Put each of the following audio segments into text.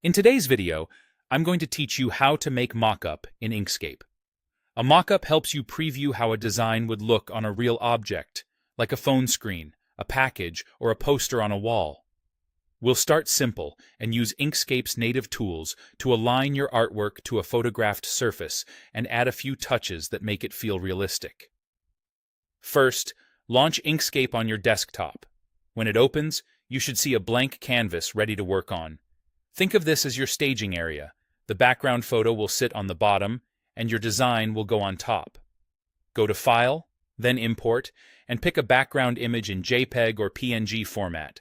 In today's video, I'm going to teach you how to make Mockup in Inkscape. A mockup helps you preview how a design would look on a real object, like a phone screen, a package, or a poster on a wall. We'll start simple and use Inkscape's native tools to align your artwork to a photographed surface and add a few touches that make it feel realistic. First, launch Inkscape on your desktop. When it opens, you should see a blank canvas ready to work on. Think of this as your staging area. The background photo will sit on the bottom, and your design will go on top. Go to File, then Import, and pick a background image in JPEG or PNG format.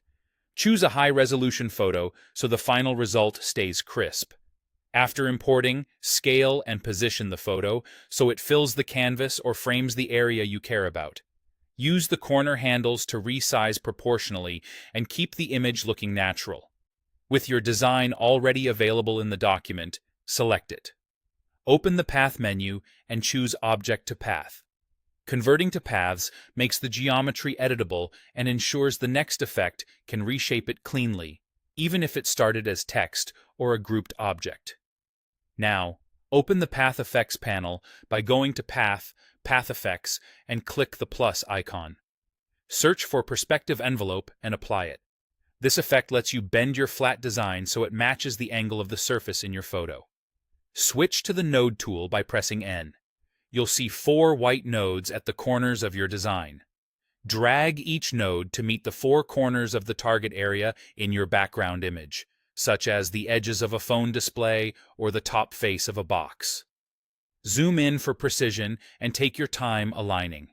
Choose a high-resolution photo so the final result stays crisp. After importing, scale and position the photo so it fills the canvas or frames the area you care about. Use the corner handles to resize proportionally and keep the image looking natural. With your design already available in the document, select it. Open the Path menu and choose Object to Path. Converting to paths makes the geometry editable and ensures the next effect can reshape it cleanly, even if it started as text or a grouped object. Now, open the Path Effects panel by going to Path, Path Effects, and click the plus icon. Search for Perspective Envelope and apply it. This effect lets you bend your flat design so it matches the angle of the surface in your photo. Switch to the Node tool by pressing N. You'll see 4 white nodes at the corners of your design. Drag each node to meet the 4 corners of the target area in your background image, such as the edges of a phone display or the top face of a box. Zoom in for precision and take your time aligning.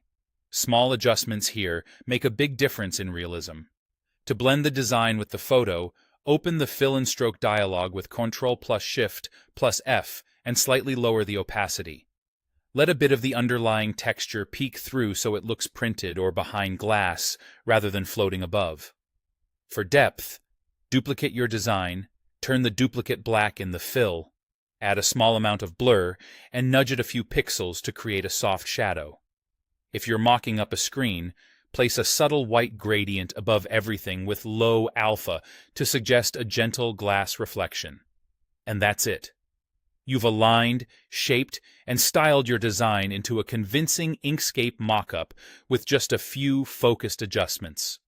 Small adjustments here make a big difference in realism. To blend the design with the photo, open the Fill and Stroke dialog with Ctrl plus Shift plus F and slightly lower the opacity. Let a bit of the underlying texture peek through so it looks printed or behind glass rather than floating above. For depth, duplicate your design, turn the duplicate black in the fill, add a small amount of blur, and nudge it a few pixels to create a soft shadow. If you're mocking up a screen, place a subtle white gradient above everything with low alpha to suggest a gentle glass reflection. And that's it. You've aligned, shaped, and styled your design into a convincing Inkscape mockup with just a few focused adjustments.